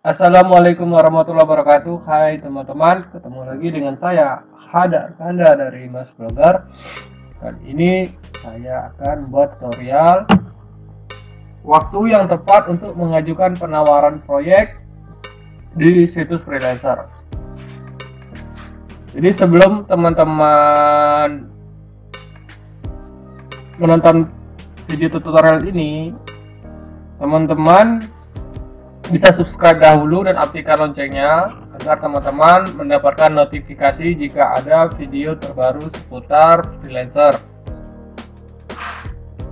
Assalamualaikum warahmatullahi wabarakatuh. Hai teman-teman, ketemu lagi dengan saya Hadar Kanda dari Mas Blogger. Kali ini saya akan buat tutorial waktu yang tepat untuk mengajukan penawaran proyek di situs freelancer. Jadi sebelum teman-teman menonton video tutorial ini, teman-teman bisa subscribe dahulu dan aktifkan loncengnya agar teman-teman mendapatkan notifikasi jika ada video terbaru seputar freelancer.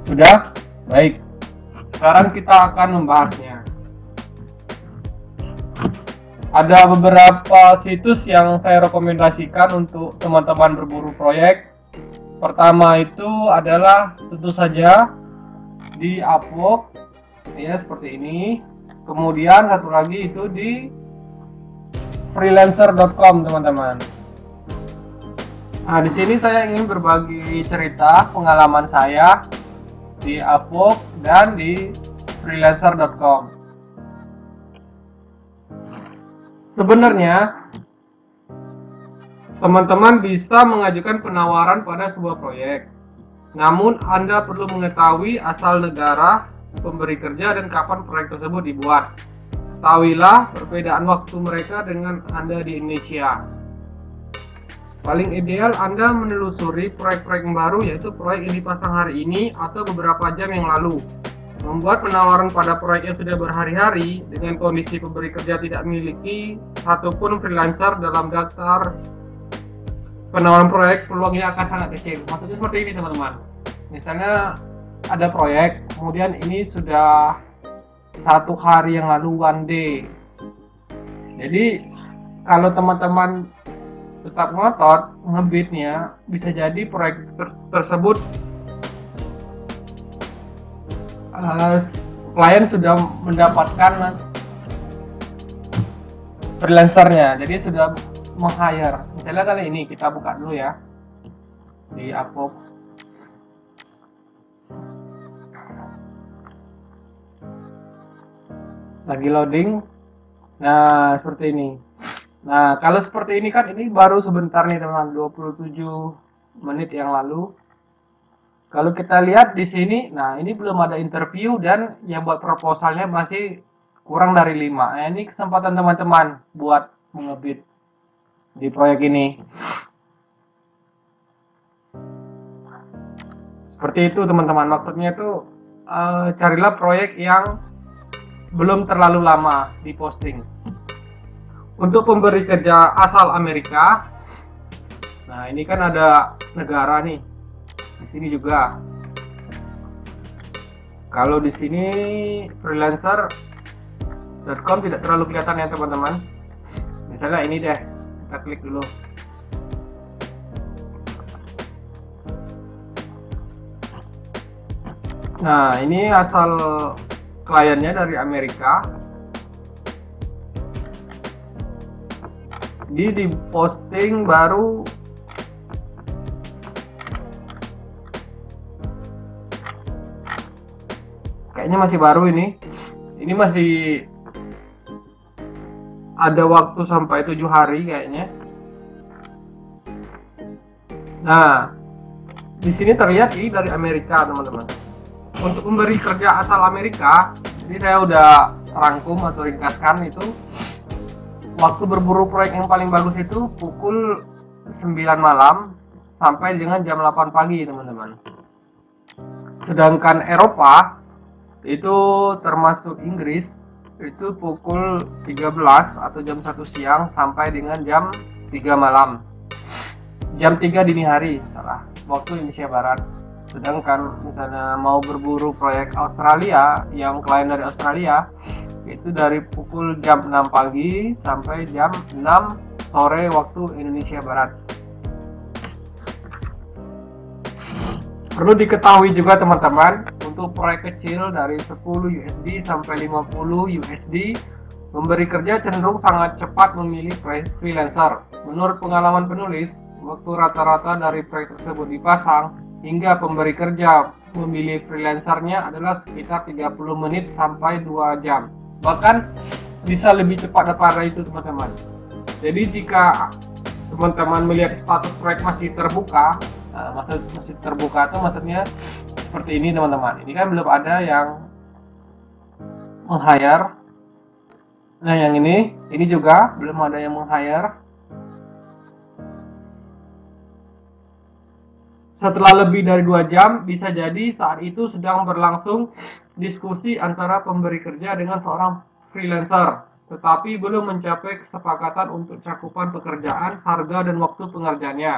Sudah? Baik. Sekarang kita akan membahasnya. Ada beberapa situs yang saya rekomendasikan untuk teman-teman berburu proyek. Pertama itu adalah tentu saja di Upwork, ya seperti ini. Kemudian satu lagi itu di freelancer.com, teman-teman. Nah, di sini saya ingin berbagi cerita pengalaman saya di Upwork dan di freelancer.com. Sebenarnya teman-teman bisa mengajukan penawaran pada sebuah proyek. Namun Anda perlu mengetahui asal negara pemberi kerja dan kapan proyek tersebut dibuat. Ketahuilah perbedaan waktu mereka dengan Anda di Indonesia. Paling ideal Anda menelusuri proyek-proyek baru, yaitu proyek yang dipasang hari ini atau beberapa jam yang lalu. Membuat penawaran pada proyek yang sudah berhari-hari dengan kondisi pemberi kerja tidak memiliki satupun freelancer dalam daftar penawaran proyek, peluangnya akan sangat kecil. Maksudnya seperti ini, teman-teman. Misalnya ada proyek, kemudian ini sudah 1 hari yang lalu, 1 day. Jadi kalau teman-teman tetap ngotot ngebidnya, bisa jadi proyek tersebut klien sudah mendapatkan freelancernya, jadi sudah meng-hire. Misalnya kali ini kita buka dulu ya di Upwork. Lagi loading. Nah, seperti ini. Nah, kalau seperti ini kan ini baru sebentar nih, teman, 27 menit yang lalu. Kalau kita lihat di sini, nah ini belum ada interview dan yang buat proposalnya masih kurang dari 5. Nah, ini kesempatan teman-teman buat mengebid di proyek ini. Seperti itu, teman-teman. Maksudnya itu carilah proyek yang belum terlalu lama diposting. Untuk pemberi kerja asal Amerika, nah ini kan ada negara nih. Di sini juga. Kalau di sini freelancer.com tidak terlalu kelihatan ya, teman-teman. Misalnya ini deh, kita klik dulu. Nah, ini asal kliennya dari Amerika. Di posting baru kayaknya masih baru ini. Ini masih ada waktu sampai 7 hari kayaknya. Nah, di sini terlihat ini dari Amerika, teman-teman. Untuk pemberi kerja asal Amerika, jadi saya udah rangkum atau ringkaskan itu. Waktu berburu proyek yang paling bagus itu pukul 9 malam sampai dengan jam 8 pagi, teman-teman. Sedangkan Eropa itu termasuk Inggris itu pukul 13 atau jam 1 siang sampai dengan jam 3 malam. Jam 3 dini hari, salah, waktu Indonesia Barat. Sedangkan misalnya mau berburu proyek Australia, yang klien dari Australia, itu dari pukul jam 6 pagi sampai jam 6 sore waktu Indonesia Barat. Perlu diketahui juga, teman-teman, untuk proyek kecil dari 10 USD sampai 50 USD, memberi kerja cenderung sangat cepat memilih freelancer. Menurut pengalaman penulis, waktu rata-rata dari proyek tersebut dipasang hingga pemberi kerja memilih freelancernya adalah sekitar 30 menit sampai 2 jam. Bahkan bisa lebih cepat daripada itu teman-teman. Jadi jika teman-teman melihat status proyek masih terbuka, masih terbuka itu maksudnya seperti ini teman-teman. Ini kan belum ada yang meng-hire. Nah yang ini juga belum ada yang meng-hire. Setelah lebih dari 2 jam, bisa jadi saat itu sedang berlangsung diskusi antara pemberi kerja dengan seorang freelancer, tetapi belum mencapai kesepakatan untuk cakupan pekerjaan, harga, dan waktu pengerjaannya.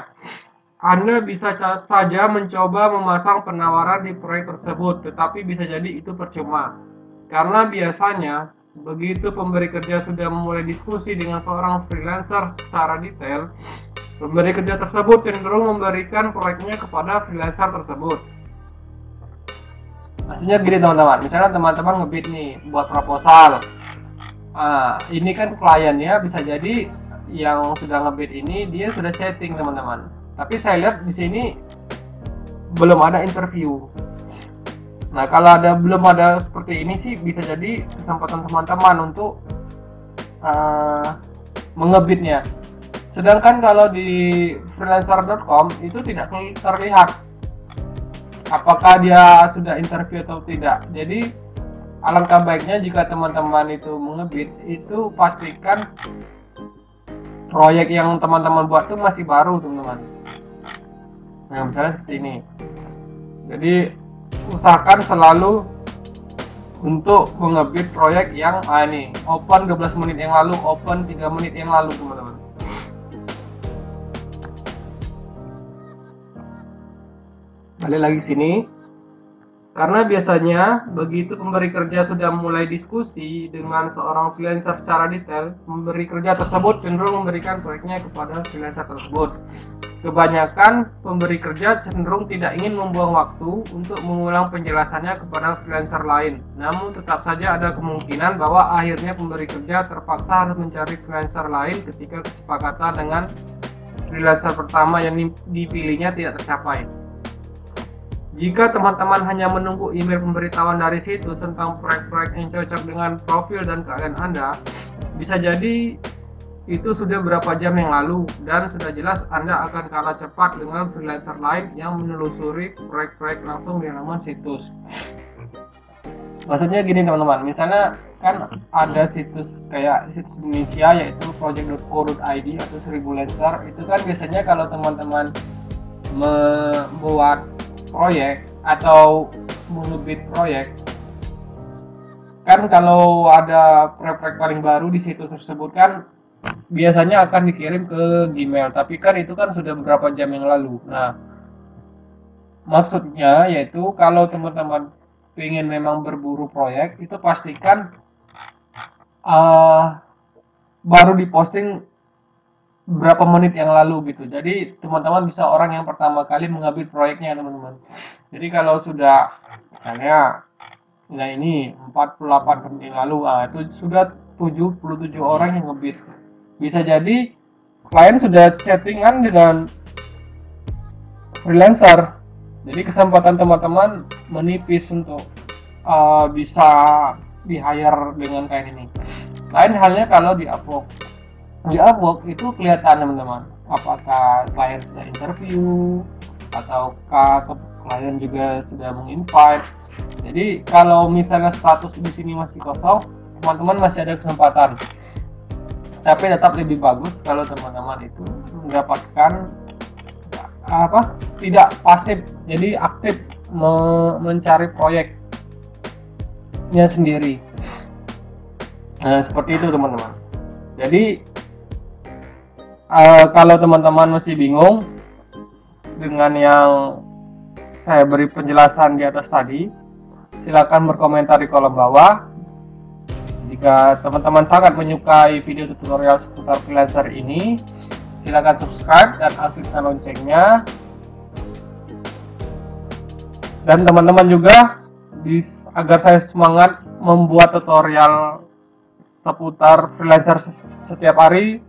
Anda bisa saja mencoba memasang penawaran di proyek tersebut, tetapi bisa jadi itu percuma. Karena biasanya, begitu pemberi kerja sudah memulai diskusi dengan seorang freelancer secara detail, pemberi kerja tersebut cenderung memberikan proyeknya kepada freelancer tersebut. Maksudnya gini teman-teman, misalnya teman-teman ngebid nih buat proposal. Ini kan kliennya bisa jadi yang sudah ngebid ini dia sudah setting teman-teman. Tapi saya lihat di sini belum ada interview. Nah kalau belum ada seperti ini sih bisa jadi kesempatan teman-teman untuk mengebidnya. Sedangkan kalau di freelancer.com itu tidak terlihat apakah dia sudah interview atau tidak. Jadi alangkah baiknya jika teman-teman itu mengebid, itu pastikan proyek yang teman-teman buat itu masih baru teman-teman. Nah misalnya seperti ini. Jadi usahakan selalu untuk mengebid proyek yang ini open 12 menit yang lalu, open 3 menit yang lalu teman-teman. Balik lagi sini, karena biasanya begitu pemberi kerja sudah mulai diskusi dengan seorang freelancer secara detail, pemberi kerja tersebut cenderung memberikan proyeknya kepada freelancer tersebut. Kebanyakan pemberi kerja cenderung tidak ingin membuang waktu untuk mengulang penjelasannya kepada freelancer lain. Namun tetap saja ada kemungkinan bahwa akhirnya pemberi kerja terpaksa harus mencari freelancer lain ketika kesepakatan dengan freelancer pertama yang dipilihnya tidak tercapai. Jika teman-teman hanya menunggu email pemberitahuan dari situs tentang proyek-proyek yang cocok dengan profil dan keahlian Anda, bisa jadi itu sudah berapa jam yang lalu dan sudah jelas Anda akan kalah cepat dengan freelancer lain yang menelusuri proyek-proyek langsung di halaman situs. Maksudnya gini teman-teman, misalnya kan ada situs kayak situs Indonesia yaitu project.co.id atau Freelancer. Itu kan biasanya kalau teman-teman membuat proyek atau mengebid proyek, kan kalau ada proyek paling baru di situs tersebut kan biasanya akan dikirim ke Gmail, tapi kan itu kan sudah beberapa jam yang lalu. Nah maksudnya yaitu kalau teman-teman ingin memang berburu proyek, itu pastikan baru diposting berapa menit yang lalu gitu. Jadi teman-teman bisa orang yang pertama kali mengambil proyeknya teman-teman. Jadi kalau sudah misalnya ini 48 menit yang lalu, itu sudah 77 orang yang ngebid. Bisa jadi klien sudah chattingan dengan freelancer. Jadi kesempatan teman-teman menipis untuk bisa di-hire dengan kayak ini. Lain halnya kalau di Upwork. Di Upwork itu kelihatan teman-teman, apakah klien sudah interview ataukah klien juga sudah menginvite. Jadi kalau misalnya status di sini masih kosong, teman-teman masih ada kesempatan. Tapi tetap lebih bagus kalau teman-teman itu mendapatkan tidak pasif, jadi aktif mencari proyeknya sendiri. Nah seperti itu teman-teman. Jadi kalau teman-teman masih bingung dengan yang saya beri penjelasan di atas tadi, silakan berkomentar di kolom bawah. Jika teman-teman sangat menyukai video tutorial seputar freelancer ini, silakan subscribe dan aktifkan loncengnya. Dan teman-teman juga agar saya semangat membuat tutorial seputar freelancer setiap hari,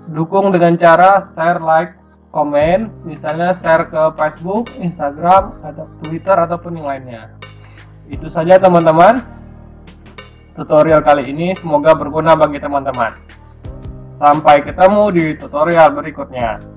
dukung dengan cara share, like, komen, misalnya share ke Facebook, Instagram, atau Twitter ataupun yang lainnya. Itu saja teman-teman. tutorial kali ini semoga berguna bagi teman-teman. Sampai ketemu di tutorial berikutnya.